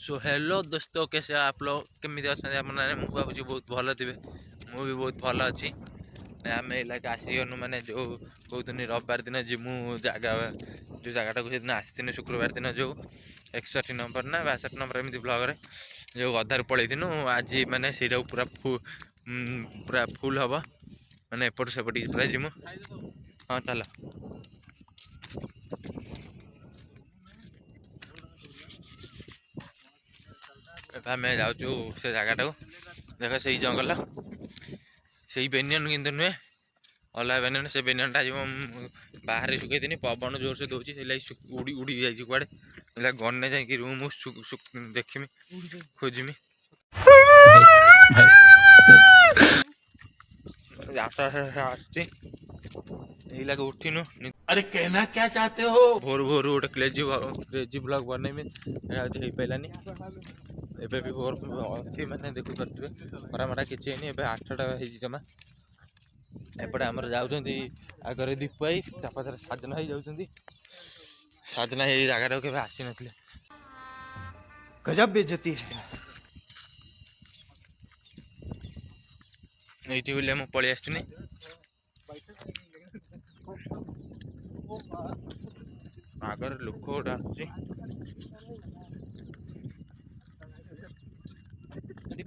So hello दोस्तों, कैसे आप लोग केमी अच्छा मैंने मुझे भावी बहुत भल थे। मु भी बहुत भल अच्छी। आम इलाके आसीगनु मैंने जो कहते रविवार दिन जिमु जगह जो जगटा को दिन आसी शुक्रवार दिन जो 61 नंबर ना 62 नंबर एमती ब्लग्रे जो अधार पलैनु आज मैंने सीटा पूरा पूरा फुल हम मैंने एपट सेपट पूरा जिमु। हाँ चल आम जाऊँ से जगटा को देख से जंगल से बेनियन कि नुहे अलग बेनियन से बेनियनटा आज बाहर शुकई पवन जोर से दूसरी से उड़ी उड़ी जाए कड़े गने जा रूम देखमी खोजमी उठिनु। अरे कहना क्या चाहते हो? भोर भोर गोटे क्रेजी ब्लॉग बनैमी हो पारानी एबे भी भोर अच्छी मैंने देखु पारे खरा मरा किसी है 8टा जमा एपटे आमर जाऊँगी आगे दीप भाई पचर साधना ही जाऊँगी साधना ये जगह के आसी ना गजब बेइज्जती है। ये बोले मुझे पलि आसनी आगर लोक गोटे आसुची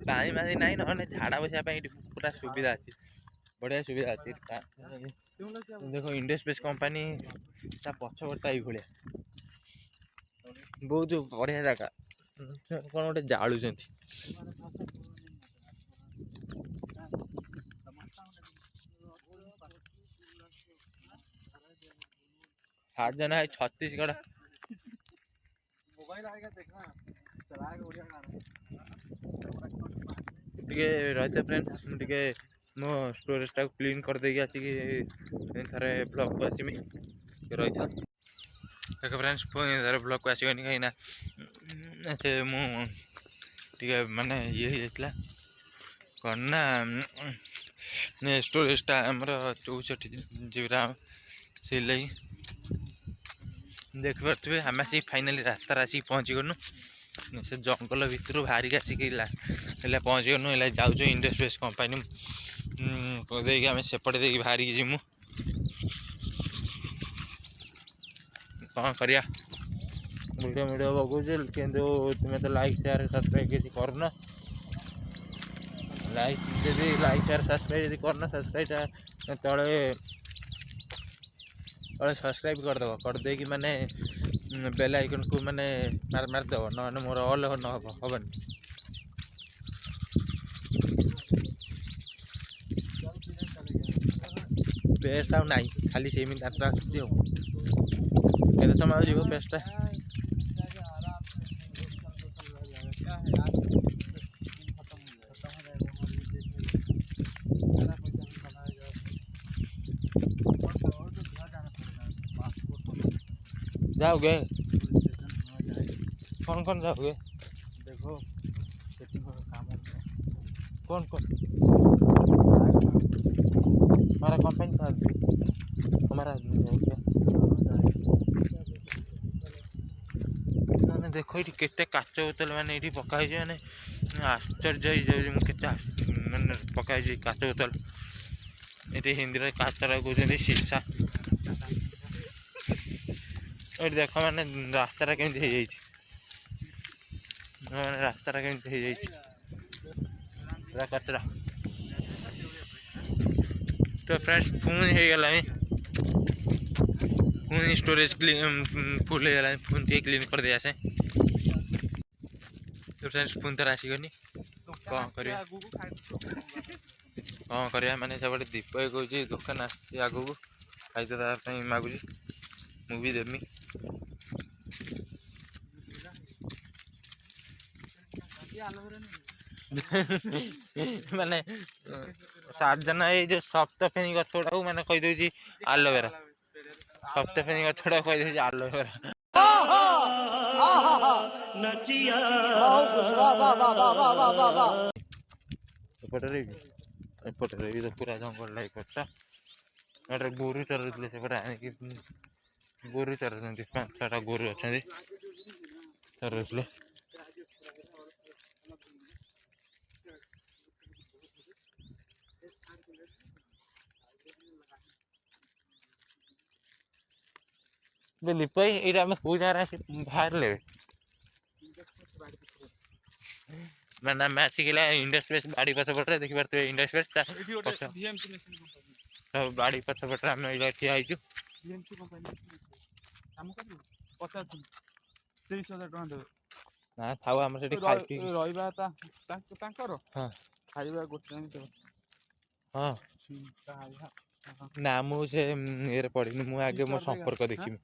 पानी मानी ना ना झाड़ा बसा पूरा सुविधा अच्छी बढ़िया सुविधा अच्छी। देखो इंडिया स्पेस कंपनी पछपटा ये बहुत बढ़िया जगह कौन गोटे जालुं साजना है छत्तीसगढ़ रही फ्रेंड्स मुझे मो स्टोरेज टाक क्लीन कर देगी आसिक थे ब्लॉग को आसमी रही था देख फ्रेंड्स पुणी थे ब्लॉग को आसगनी कहीं से मुझे मानने ये होता कौन ना स्टोरेजटा आमर 64 GB रैम से लगी देख पारे आम आसिक फाइनाली रास्तार आसिक पहुँची गलु से जंगल भितर बाहरिक आसिक पहुँची गलु जाऊँ इंडिया स्पेस कंपनी देखिए आम सेपटे देखिए बाहरिक जीमु कौन करिया वीडियो वीडियो बगुचे किंतु तुम्हें तो लाइक शेयर सब्सक्राइब किसी करना लाइक शेयर सब्सक्राइब यदि करना सब्सक्राइब तले सब्सक्राइब करदेव करदे कि माने बेल आइकन को माने मारदेव ना मोर ऑल न हबन पेस्ट आ ना खाली सेमी डाटा आसुची केते समय जीव पेस्टा जाओगे कौन जाओगे देखो सेटिंग काम कौन हमारा कंपनी था हमारा मैंने देखो ये केते काच बोतल मैंने ये पकाई मैंने आश्चर्य हो मैंने पकाई काच बोतल ये हिंदी में काचरा कहते शीशा ये देख मैंने रास्ता केमती रास्ता केमती कचरा तो फ्रेंड्स पुणी हो गला पुणी स्टोरेज फुल हो पुणी क्लीन कर दे आसे तो फ्रेंड्स पुणी थर आसगनी कौन कर मैंने सब दीप कह दुकान आगू खाई मागुच मुझे देमी माने साधना ये जो सप्त फेनी गछ गुड़ा मैंने कहीदे आलोवेरा सप्त फेनी गछ गुड़ा कहीदे आलोवेरा एपटे भी तो पूरा जंगल लाइक गोरु चरुले से गोरु चर 5-6टा गोरु अच्छा चरुले ଲିପ ଭାଇ ଏଇଟା ଆମେ କୋଉ ଜାଗାରେ ଆସି ବାହାରିଲେ ମାନେ ଆମେ ଆସିକିଲା ଇଣ୍ଡିଆ ସ୍ପେସ୍ ବାଡ଼ି ପଛପଟରେ ଦେଖିପାରୁଥିବେ ଇଣ୍ଡିଆ ସ୍ପେସ୍ ତା ଏଇଠି ଗୋଟେ ପଛ ଭିଏମସି ମେସିନ୍ କମ୍ପାନୀ ସବୁ ବାଡ଼ି ପଛପଟରେ ଆମେ ଏଇଟା ଠିଆ ହେଇଛୁ। ଭିଏମସି କମ୍ପାନୀ କାମ କରିବୁ ପଚାରୁଥିଲି 23,000 ଟଙ୍କା ଦେବେ। ନା ଥାଉ ଆମର ସେଠି ଖାଇ ପିଇକି ରହିବା ତାଙ୍କର ହଁ ଖାଇବା ଗୋଟେ ଟାଇମ୍ ଦେବେ। ହଁ ନା ମୁଁ ସେ ଇଏରେ ପଡ଼ିନି ମୁଁ ଆଗେ ମୋ ସମ୍ପର୍କ ଦେଖିବି।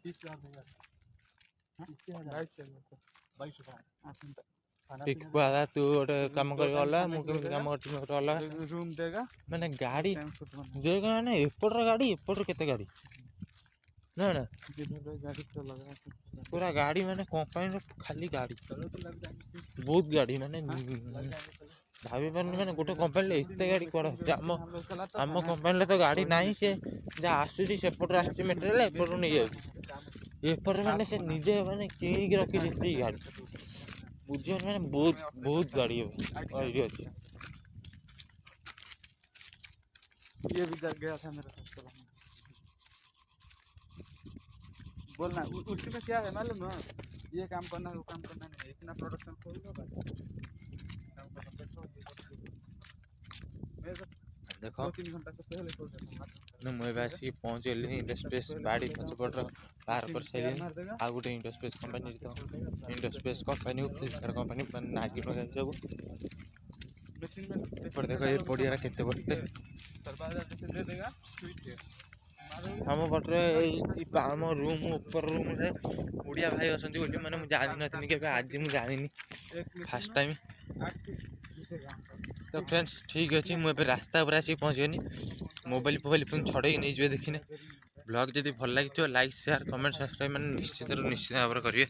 ଟିକୁ ଦାଦା ତୁ ଗୋଟେ କାମ କରିକି ଅଲଗା ମୁଁ କେମିତି କାମ କରୁଛି ଗୋଟେ ଅଲଗା रूम देगा ମାନେ ଗାଡ଼ି ଦେଖ ମାନେ ଏପଟର ଗାଡ଼ି ଏପଟର କେତେ ଗାଡ଼ି ନା ନା गाड़ी तो लग रहा है ପୁରା ଗାଡ଼ି ମାନେ କମ୍ପାନୀର ଖାଲି ଗାଡ଼ି ବହୁତ ଗାଡ଼ି ମାନେ ଭାବି ପାରୁନି ମାନେ ଗୋଟେ କମ୍ପାନୀରେ ଏତେ ଗାଡ଼ି କୁଆଡ଼େ ଆସୁଛି ଆମ କମ୍ପାନୀରେ ତ ଗାଡ଼ି ନାହିଁ ସେ ଯାହା ଆସୁଛି ସେପଟରୁ ଆସୁଛି ମେଟେରିଆଲ ଏପଟରୁ ନେଇଯାଉଛି ଏପଟରେ ମାନେ ସେ ନିଜେ ମାନେ କିଣିକି ରଖିଛି ସେତିକି ଗାଡ଼ି ବୁଝିପାରୁନି ମାନେ ବହୁତ ବହୁତ ଗାଡ଼ି ଏଇଠି ଅଛି। ये भी गया था मेरा साथ चलाने। बोलना उसी में क्या है मालूम है ये काम करना है वो काम करना नहीं इतना प्रोडक्शन खोल दो बस काम करना बैठो मैं तो ଦେଖ 2-3 घंटा से पहले खोल देता हूँ ମୁଁ ଏବେ ଆସିକି ପହଞ୍ଚିଗଲିଣି ଇଣ୍ଡିଆ ସ୍ପେସ୍ ବାଡ଼ି ପଛପଟର ବାହାର କରିସାରିଲିଣି। ଆଉ ଗୋଟେ ଇଣ୍ଡିଆ ସ୍ପେସ୍ କମ୍ପାନୀ ତ India space company Flipkart company ନାଗି ଲଗାଇ ସବୁ ଏପଟେ ଦେଖ ଏ ପଡ଼ିଆଟା କେତେ ବଡ଼ଟେ ଆମ ପଟରେ ଏଇ ଆମ ରୁମ୍ ଉପର ରୁମ୍ରେ ଓଡ଼ିଆ ଭାଇ ଅଛନ୍ତି ବୋଲି ମାନେ ମୁଁ ଜାଣିନଥିଲି କେବେ ଆଜି ମୁଁ ଜାଣିନି ଫାର୍ଷ୍ଟ ଟାଇମ୍। ତ ଫ୍ରେଣ୍ଡସ୍ ଠିକ୍ ଅଛି ମୁଁ ଏବେ ରାସ୍ତା ଉପରେ ଆସିକି ପହଞ୍ଚିଗଲି। ମୋବାଇଲ୍ ଫୋବାଇଲ୍ ପୁଣି ଛଡ଼େଇକି ନେଇଯିବେ ଦେଖିନେ। ବ୍ଲଗ୍ ଯଦି ଭଲ ଲାଗିଥିବ ଲାଇକ୍ ସେୟାର କମେଣ୍ଟ ସବସ୍କ୍ରାଇବ୍ ମାନେ ନିଶ୍ଚିତ ଭାବରେ କରିବେ।